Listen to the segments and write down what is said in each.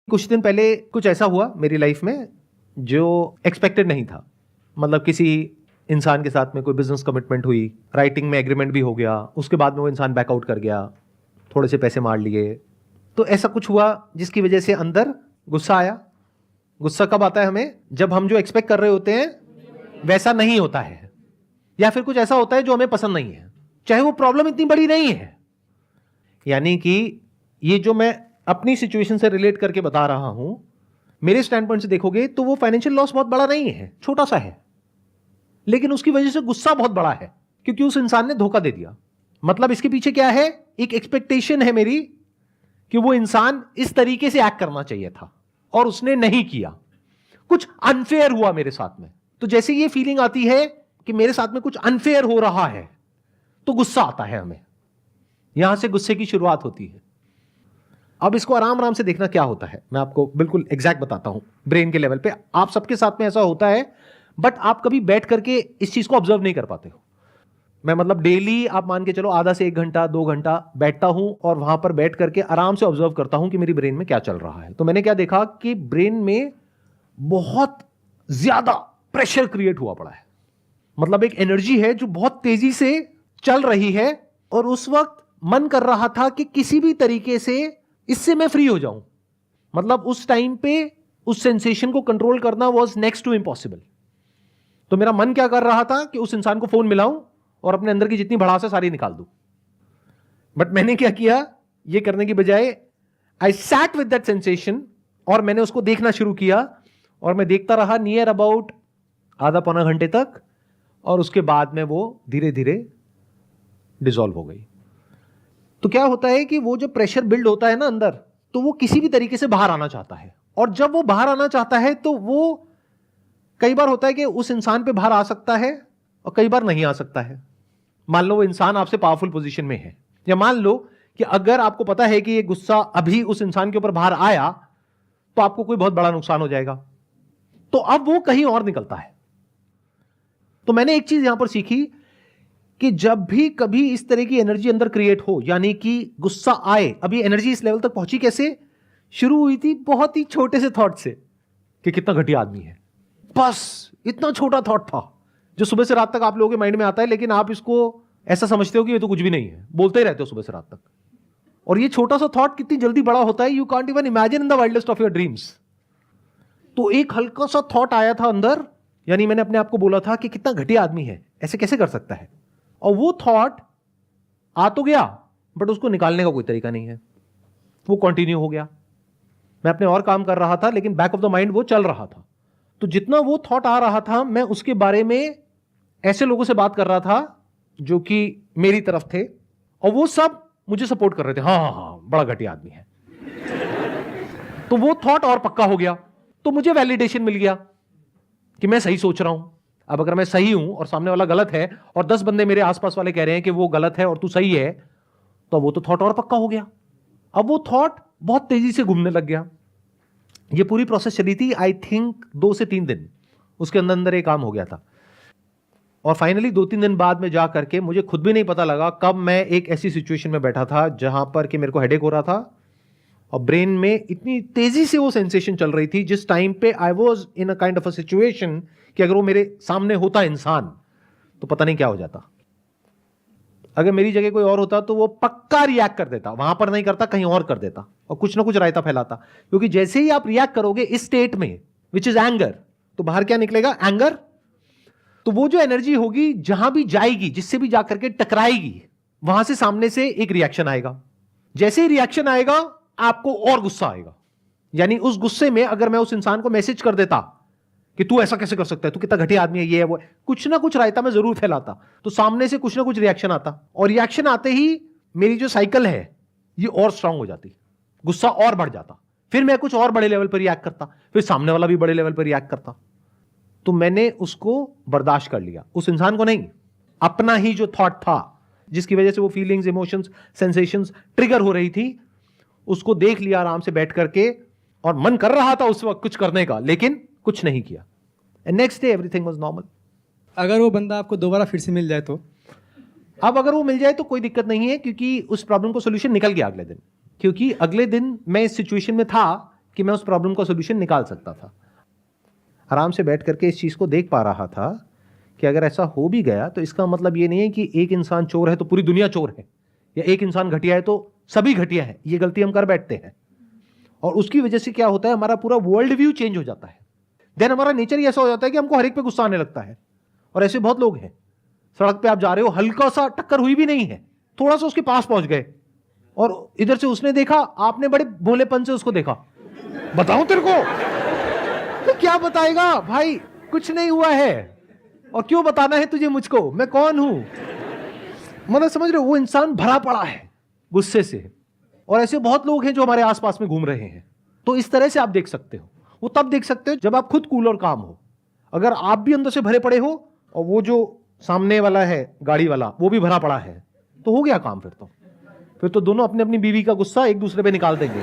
कुछ दिन पहले कुछ ऐसा हुआ मेरी लाइफ में जो एक्सपेक्टेड नहीं था। मतलब किसी इंसान के साथ में कोई बिजनेस कमिटमेंट हुई, राइटिंग में एग्रीमेंट भी हो गया, उसके बाद में वो इंसान बैकआउट कर गया, थोड़े से पैसे मार लिए। तो ऐसा कुछ हुआ जिसकी वजह से अंदर गुस्सा आया। गुस्सा कब आता है हमें? जब हम जो एक्सपेक्ट कर रहे होते हैं वैसा नहीं होता है, या फिर कुछ ऐसा होता है जो हमें पसंद नहीं है, चाहे वो प्रॉब्लम इतनी बड़ी नहीं है। यानी कि ये जो मैं अपनी सिचुएशन से रिलेट करके बता रहा हूं, मेरे स्टैंड पॉइंट से देखोगे तो वो फाइनेंशियल लॉस बहुत बड़ा नहीं है, छोटा सा है, लेकिन उसकी वजह से गुस्सा बहुत बड़ा है क्योंकि उस इंसान ने धोखा दे दिया। मतलब इसके पीछे क्या है? एक एक्सपेक्टेशन है मेरी कि वो इंसान इस तरीके से एक्ट करना चाहिए था और उसने नहीं किया, कुछ अनफेयर हुआ मेरे साथ में। तो जैसे ये फीलिंग आती है कि मेरे साथ में कुछ अनफेयर हो रहा है तो गुस्सा आता है हमें। यहां से गुस्से की शुरुआत होती है। अब इसको आराम आराम से देखना क्या होता है, मैं आपको बिल्कुल एग्जैक्ट बताता हूं। ब्रेन के लेवल पे आप सबके साथ में ऐसा होता है, बट आप कभी बैठ करके इस चीज को ऑब्जर्व नहीं कर पाते हो। मैं मतलब डेली आप मान के चलो आधा से 1 घंटा 2 घंटा बैठता हूं और वहां पर बैठ करके आराम से ऑब्जर्व करता हूं कि मेरी ब्रेन में क्या चल रहा है। तो मैंने क्या देखा कि ब्रेन में बहुत ज्यादा प्रेशर क्रिएट हुआ पड़ा है। मतलब एक एनर्जी है जो बहुत तेजी से चल रही है और उस वक्त मन कर रहा था कि किसी भी तरीके से इससे मैं फ्री हो जाऊं। मतलब उस टाइम पे उस सेंसेशन को कंट्रोल करना वाज नेक्स्ट टू इम्पॉसिबल। तो मेरा मन क्या कर रहा था कि उस इंसान को फोन मिलाऊं और अपने अंदर की जितनी भड़ास है सारी निकाल दूं। बट मैंने क्या किया, ये करने की बजाय I sat with that sensation और मैंने उसको देखना शुरू किया और मैं देखता रहा नियर अबाउट आधा पौना घंटे तक, और उसके बाद में वो धीरे धीरे डिसॉल्व हो गई। तो क्या होता है कि वो जो प्रेशर बिल्ड होता है ना अंदर, तो वो किसी भी तरीके से बाहर आना चाहता है, और जब वो बाहर आना चाहता है तो वो कई बार होता है कि उस इंसान पे बाहर आ सकता है और कई बार नहीं आ सकता है। मान लो वो इंसान आपसे पावरफुल पोजीशन में है, या मान लो कि अगर आपको पता है कि ये गुस्सा अभी उस इंसान के ऊपर बाहर आया तो आपको कोई बहुत बड़ा नुकसान हो जाएगा, तो अब वो कहीं और निकलता है। तो मैंने एक चीज यहां पर सीखी कि जब भी कभी इस तरह की एनर्जी अंदर क्रिएट हो, यानी कि गुस्सा आए, अभी एनर्जी इस लेवल तक पहुंची कैसे? शुरू हुई थी बहुत ही छोटे से थॉट से कि कितना घटिया आदमी है। बस इतना छोटा थॉट था जो सुबह से रात तक आप लोगों के माइंड में आता है, लेकिन आप इसको ऐसा समझते हो कि ये तो कुछ भी नहीं है, बोलते ही रहते हो सुबह से रात तक। और ये छोटा सा थॉट कितनी जल्दी बड़ा होता है, you can't even imagine in the wildest of your dreams. तो एक हल्का सा थॉट आया था अंदर, यानी मैंने अपने आप को बोला था कि कितना घटिया आदमी है, ऐसे कैसे कर सकता है। और वो थॉट आ तो गया, बट उसको निकालने का कोई तरीका नहीं है, वो कंटिन्यू हो गया। मैं अपने और काम कर रहा था, लेकिन बैक ऑफ द माइंड वो चल रहा था। तो जितना वो थॉट आ रहा था, मैं उसके बारे में ऐसे लोगों से बात कर रहा था जो कि मेरी तरफ थे, और वो सब मुझे सपोर्ट कर रहे थे, हाँ हाँ हाँ बड़ा घटिया आदमी है। तो वो थॉट और पक्का हो गया, तो मुझे वैलिडेशन मिल गया कि मैं सही सोच रहा हूं। अब अगर मैं सही हूं और सामने वाला गलत है, और 10 बंदे मेरे आसपास वाले कह रहे हैं कि वो गलत है और तू सही है, तो वो तो थॉट और पक्का हो गया। अब वो थॉट बहुत तेजी से घूमने लग गया। ये पूरी प्रोसेस चली थी आई थिंक 2 से 3 दिन, उसके अंदर अंदर ये काम हो गया था। और फाइनली 2-3 दिन बाद में जा करके मुझे खुद भी नहीं पता लगा कब मैं एक ऐसी सिचुएशन में बैठा था जहां पर कि मेरे को हेडेक हो रहा था और ब्रेन में इतनी तेजी से वो सेंसेशन चल रही थी, जिस टाइम पे I was in a kind of a situation कि अगर वो मेरे सामने होता इंसान तो पता नहीं क्या हो जाता। अगर मेरी जगह कोई और होता तो वो पक्का रिएक्ट कर देता, वहां पर नहीं करता कहीं और कर देता और कुछ ना कुछ रायता फैलाता। क्योंकि जैसे ही आप रिएक्ट करोगे इस स्टेट में, विच इज एंगर, तो बाहर क्या निकलेगा? एंगर। तो वो जो एनर्जी होगी जहां भी जाएगी, जिससे भी जाकर के टकराएगी, वहां से सामने से एक रिएक्शन आएगा। जैसे ही रिएक्शन आएगा आपको और गुस्सा आएगा। यानी उस गुस्से में अगर मैं उस इंसान को मैसेज कर देता कि तू ऐसा कैसे कर सकता है, तू कितना घटिया आदमी है, ये है वो है, कुछ ना कुछ रायता मैं जरूर फैलाता, तो सामने से कुछ ना कुछ रिएक्शन आता, और रिएक्शन आते ही मेरी जो साइकिल है ये और स्ट्रांग हो जाती, गुस्सा और बढ़ जाता, फिर मैं कुछ और बड़े लेवल पर रिएक्ट करता, फिर सामने वाला भी बड़े लेवल पर रिएक्ट करता। तो मैंने उसको बर्दाश्त कर लिया, उस इंसान को नहीं, अपना ही जो थॉट था जिसकी वजह से वो फीलिंग्स, इमोशंस, सेंसेशंस ट्रिगर हो रही थी, उसको देख लिया आराम से बैठ करके, और मन कर रहा था उस वक्त कुछ करने का, लेकिन कुछ नहीं किया। And next day everything was normal. अगर वो बंदा आपको दोबारा फिर से मिल जाए तो? अब अगर वो मिल जाए तो कोई दिक्कत नहीं है, क्योंकि उस प्रॉब्लम को सोल्यूशन निकल गया अगले दिन। क्योंकि अगले दिन मैं इस सिचुएशन में था कि मैं उस प्रॉब्लम का सोल्यूशन निकाल सकता था। आराम से बैठ करके इस चीज़ को देख पा रहा था कि अगर ऐसा हो भी गया तो इसका मतलब ये नहीं है कि एक इंसान चोर है तो पूरी दुनिया चोर है, या एक इंसान घटिया है तो सभी घटिया है। ये गलती हम कर बैठते हैं, और उसकी वजह से क्या होता है, हमारा पूरा वर्ल्ड व्यू चेंज हो जाता है। देन हमारा नेचर ही ऐसा हो जाता है कि हमको हर एक पे गुस्सा आने लगता है। और ऐसे बहुत लोग हैं, सड़क पे आप जा रहे हो, हल्का सा टक्कर हुई भी नहीं है, थोड़ा सा उसके पास पहुंच गए, और इधर से उसने देखा, आपने बड़े भोलेपन से उसको देखा, बताऊं तेरे को? तो क्या बताएगा भाई, कुछ नहीं हुआ है, और क्यों बताना है तुझे मुझको, मैं कौन हूं? मतलब समझ रहे हो, वो इंसान भरा पड़ा है गुस्से से। और ऐसे बहुत लोग हैं जो हमारे आसपास में घूम रहे हैं। तो इस तरह से आप देख सकते हो। वो तब देख सकते हो जब आप खुद कूल और काम हो। अगर आप भी अंदर से भरे पड़े हो और वो जो सामने वाला है गाड़ी वाला वो भी भरा पड़ा है, तो हो गया काम। फिर तो दोनों अपनी अपनी बीवी का गुस्सा एक दूसरे पे निकाल देंगे।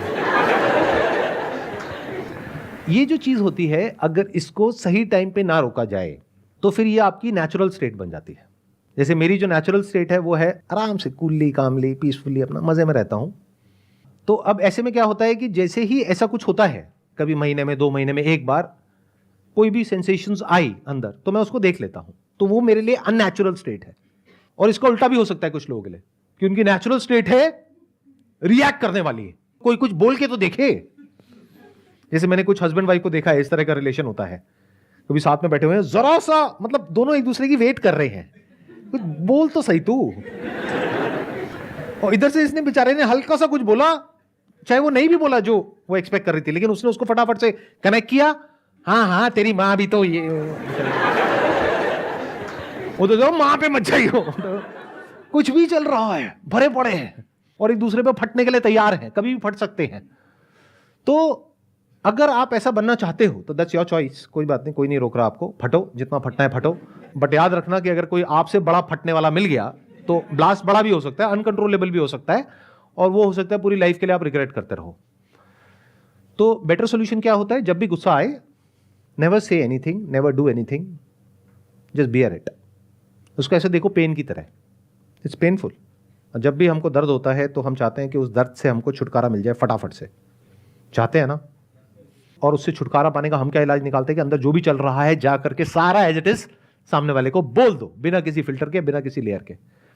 ये जो चीज होती है, अगर इसको सही टाइम पे ना रोका जाए तो फिर ये आपकी नेचुरल स्टेट बन जाती है। जैसे मेरी जो नेचुरल स्टेट है वो है आराम से कूलली कामली पीसफुली अपना मजे में रहता हूं। तो अब ऐसे में क्या होता है कि जैसे ही ऐसा कुछ होता है, कभी महीने में 2 महीने में एक बार कोई भी सेंसेशंस आई अंदर, तो मैं उसको देख लेता हूं। तो वो मेरे लिए अननेचुरल स्टेट है। और इसका उल्टा भी हो सकता है कुछ लोगों के लिए, कि उनकी नेचुरल स्टेट है रिएक्ट करने वाली है। कोई कुछ बोल के तो देखे। जैसे मैंने कुछ हस्बैंड वाइफ को देखा है, इस तरह का रिलेशन होता है, कभी साथ में बैठे हुए हैं, जरा सा मतलब दोनों एक दूसरे की वेट कर रहे हैं, कुछ बोल तो सही तू। और इधर से इसने बेचारे ने हल्का सा कुछ बोला, चाहे वो नहीं भी बोला जो वो एक्सपेक्ट कर रही थी, लेकिन उसने उसको फटाफट से कनेक्ट किया। हाँ हाँ तेरी माँ भी तो ये, वो तो माँ पे मत जाइयो। कुछ भी चल रहा है, भरे पड़े हैं और एक दूसरे पे फटने के लिए तैयार हैं, कभी भी फट सकते हैं। तो अगर आप ऐसा बनना चाहते हो तो दैट्स योर चॉइस, कोई बात नहीं, कोई नहीं रोक रहा आपको, फटो जितना फटना है फटो। बट याद रखना कि अगर कोई आपसे बड़ा फटने वाला मिल गया तो ब्लास्ट बड़ा भी हो सकता है, अनकंट्रोलेबल भी हो सकता है, और वो हो सकता है पूरी लाइफ के लिए आप रिग्रेट करते रहो। तो बेटर सोल्यूशन क्या होता है, जब भी गुस्सा आए, never say anything, never do anything, just bear it. उसको ऐसे देखो पेन की तरह, इट्स पेनफुल। और जब भी हमको दर्द होता है तो हम चाहते हैं कि उस दर्द से हमको छुटकारा मिल जाए फटाफट से, चाहते हैं ना। और उससे छुटकारा पाने का हम क्या इलाज निकालते हैं कि अंदर जो भी चल रहा है जा करके सारा एज इट इज सामने वाले को बोल दो, बिना किसी फिल्टर के, बिना किसी लेयर के।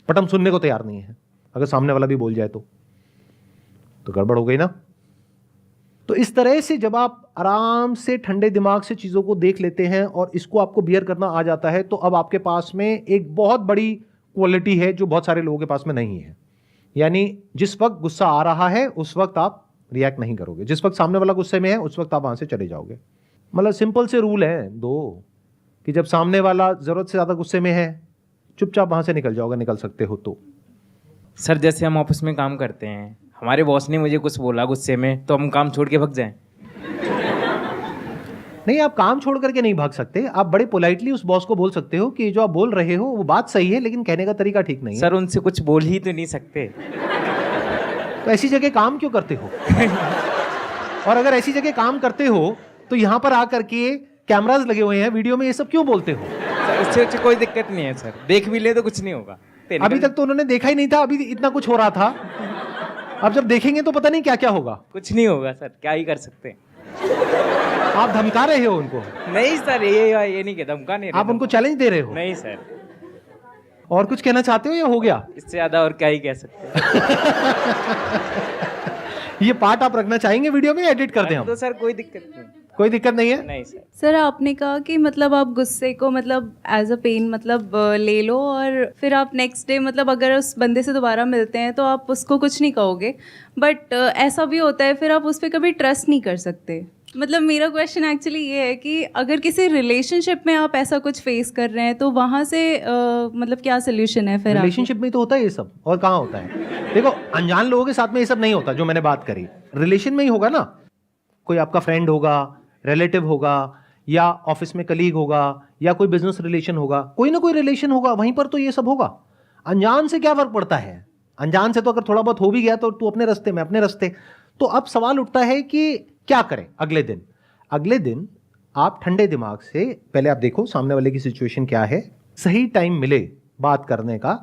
बट हम सुनने को तैयार नहीं है। अगर सामने वाला भी बोल जाए तो गड़बड़ हो गई ना। तो इस तरह से जब आप आराम से ठंडे दिमाग से चीजों को देख लेते हैं और इसको आपको बियर करना आ जाता है, तो अब आपके पास में एक बहुत बड़ी क्वालिटी है जो बहुत सारे लोगों के पास में नहीं है। यानी जिस वक्त गुस्सा आ रहा है उस वक्त आप रिएक्ट नहीं करोगे, जिस वक्त सामने वाला गुस्से में है उस वक्त आप वहां से चले जाओगे। मतलब सिंपल से रूल है 2, कि जब सामने वाला जरूरत से ज्यादा गुस्से में है, चुपचाप वहां से निकल जाओगे, निकल सकते हो तो। सर जैसे हम ऑफिस में काम करते हैं, हमारे बॉस ने मुझे कुछ बोला गुस्से में, तो हम काम छोड़ के भाग जाएं? नहीं, आप काम छोड़ करके नहीं भाग सकते। आप बड़े पोलाइटली उस बॉस को बोल सकते हो कि जो आप बोल रहे हो वो बात सही है, लेकिन कहने का तरीका ठीक नहीं है। सर उनसे कुछ बोल ही तो नहीं सकते। तो ऐसी जगह काम क्यों करते हो? और अगर ऐसी जगह काम करते हो तो यहां पर आकर के कैमरास लगे हुए हैं, वीडियो में ये सब क्यों बोलते हो? सर उससे कोई दिक्कत नहीं है सर, देख भी ले तो कुछ नहीं होगा। अभी तक तो उन्होंने देखा ही नहीं था, अभी इतना कुछ हो रहा था। अब जब देखेंगे तो पता नहीं क्या क्या होगा। कुछ नहीं होगा सर, क्या ही कर सकते हैं। आप धमका रहे हो उनको? नहीं सर, ये नहीं कहता, धमका नहीं। आप उनको चैलेंज दे रहे हो? नहीं सर। और कुछ कहना चाहते हो या हो गया? इससे ज्यादा और क्या ही कह सकते हैं। ये पार्ट आप रखना चाहेंगे वीडियो में, एडिट कर दें हम? तो सर कोई दिक्कत नहीं। कोई दिक्कत नहीं है? नहीं सर। सर आपने कहा कि मतलब आप गुस्से को मतलब एज अ पेन मतलब ले लो, और फिर आप नेक्स्ट डे मतलब अगर उस बंदे से दोबारा मिलते हैं तो आप उसको कुछ नहीं कहोगे, बट ऐसा भी होता है फिर आप उस पर कभी ट्रस्ट नहीं कर सकते। मतलब मेरा क्वेश्चन एक्चुअली ये है कि अगर किसी रिलेशनशिप में आप ऐसा कुछ फेस कर रहे हैं तो वहाँ से मतलब क्या सोल्यूशन है फिर? रिलेशनशिप में तो होता है ये सब, और कहाँ होता है? देखो, अनजान लोगों के साथ में ये सब नहीं होता जो मैंने बात करी। रिलेशन में ही होगा ना, कोई आपका फ्रेंड होगा, रिलेटिव होगा, या ऑफिस में कलीग होगा, या कोई बिजनेस रिलेशन होगा, कोई ना कोई रिलेशन होगा, वहीं पर तो ये सब होगा। अनजान से क्या फर्क पड़ता है? अनजान से तो अगर थोड़ा बहुत हो भी गया तो तू अपने रास्ते में अपने रास्ते। तो अब सवाल उठता है कि क्या करें अगले दिन आप ठंडे दिमाग से पहले आप देखो सामने वाले की सिचुएशन क्या है, सही टाइम मिले बात करने का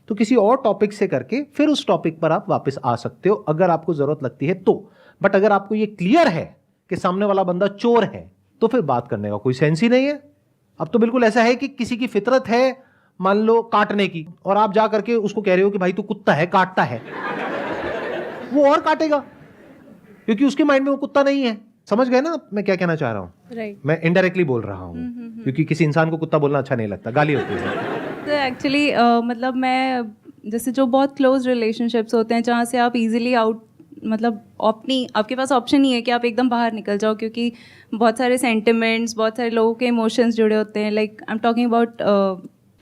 तो किसी और टॉपिक से करके फिर उस टॉपिक पर आप वापस आ सकते हो अगर आपको जरूरत लगती है तो। बट अगर आपको ये क्लियर है कि सामने वाला बंदा चोर है, तो फिर बात करने का कोई सेंस ही नहीं है। अब तो बिल्कुल ऐसा है कि किसी की फितरत है मान लो काटने की, और आप जा करके उसको कह रहे हो कि भाई तू कुत्ता है, काटता है, वो और काटेगा क्योंकि उसके माइंड में वो कुत्ता नहीं है। समझ गए ना मैं क्या कहना चाह रहा हूं? राइट। मैं इनडायरेक्टली बोल रहा हूं क्योंकि किसी इंसान को कुत्ता बोलना अच्छा नहीं लगता, गाली होती है। तो एक्चुअली मतलब मैं जैसे जो बहुत क्लोज रिलेशनशिप्स होते हैं जहाँ से आप इजीली आउट मतलब अपनी आपके पास ऑप्शन नहीं है कि आप एकदम बाहर निकल जाओ, क्योंकि बहुत सारे सेंटिमेंट्स, बहुत सारे लोगों के इमोशंस जुड़े होते हैं। Like I am talking about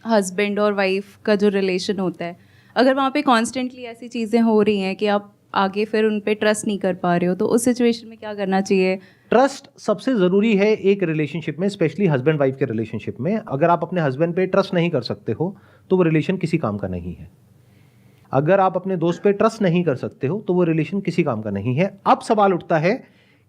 husband और वाइफ का जो रिलेशन होता है, अगर वहाँ पे कॉन्स्टेंटली ऐसी चीज़ें हो रही हैं कि आप आगे फिर उन पे ट्रस्ट नहीं कर पा रहे हो, तो उस सिचुएशन में क्या करना चाहिए? ट्रस्ट सबसे जरूरी है एक रिलेशनशिप में, स्पेशली हस्बैंड वाइफ के रिलेशनशिप में। अगर आप अपने हस्बैंड पे ट्रस्ट नहीं कर सकते हो तो वो रिलेशन किसी काम का नहीं है। अगर आप अपने दोस्त पे ट्रस्ट नहीं कर सकते हो तो वो रिलेशन किसी काम का नहीं है। अब सवाल उठता है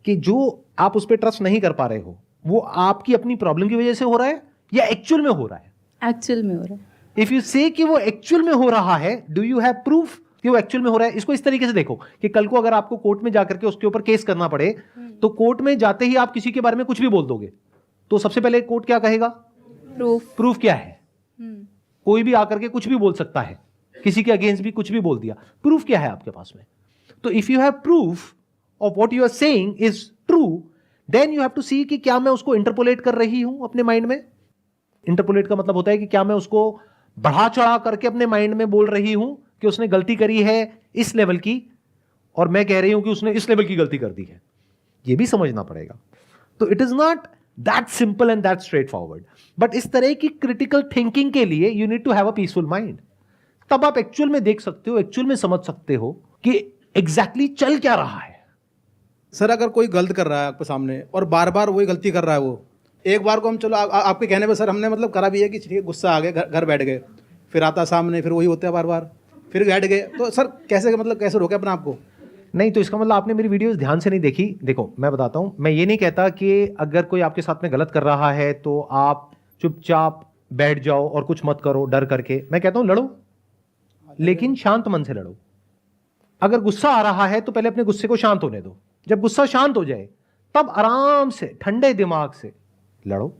कि जो आप उस पर ट्रस्ट नहीं कर पा रहे हो वो आपकी अपनी प्रॉब्लम की वजह से हो रहा है या एक्चुअल में हो रहा है? एक्चुअल में हो रहा है। इफ यू से कि वो एक्चुअल में हो रहा है, डू यू हैव प्रूफ कि वो एक्चुअल में हो रहा है? इसको इस तरीके से देखो कि कल को अगर आपको कोर्ट में जाकर के उसके ऊपर केस करना पड़े तो कोर्ट में जाते ही आप किसी के बारे में कुछ भी बोल दोगे तो सबसे पहले कोर्ट क्या कहेगा? प्रूफ। प्रूफ क्या है? कोई भी आकर के कुछ भी बोल सकता है, किसी के अगेंस्ट भी कुछ भी बोल दिया। प्रूफ क्या है आपके पास में? तो if you have proof of what you are saying is true, then you have to see कि क्या मैं उसको इंटरपोलेट कर रही हूं अपने माइंड में। इंटरपोलेट का मतलब होता है कि क्या मैं उसको बढ़ा चढ़ा करके अपने माइंड में बोल रही हूं कि उसने गलती करी है इस लेवल की और मैं कह रही हूं कि उसने इस लेवल की गलती कर दी है। यह भी समझना पड़ेगा। तो it is not that simple and that straightforward, but इस तरह की क्रिटिकल थिंकिंग के लिए you need to have a peaceful mind. तब आप एक्चुअल में देख सकते हो, एक्चुअल में समझ सकते हो कि एग्जैक्टली चल क्या रहा है। सर अगर कोई गलत कर रहा है आपके सामने और बार बार वही गलती कर रहा है, वो एक बार को हम चलो आपके कहने पे सर हमने मतलब करा भी है कि ठीक है गुस्सा आ गया, घर बैठ गए, फिर आता सामने, फिर वही होता है बार बार, फिर बैठ गए, तो सर कैसे मतलब कैसे रोके अपने आप को? नहीं तो इसका मतलब आपने मेरी वीडियोस ध्यान से नहीं देखी। देखो मैं बताता हूं, मैं ये नहीं कहता कि अगर कोई आपके साथ में गलत कर रहा है तो आप चुपचाप बैठ जाओ और कुछ मत करो डर करके। मैं कहता हूं लड़ो, लेकिन शांत मन से लड़ो। अगर गुस्सा आ रहा है तो पहले अपने गुस्से को शांत होने दो। जब गुस्सा शांत हो जाए तब आराम से ठंडे दिमाग से लड़ो।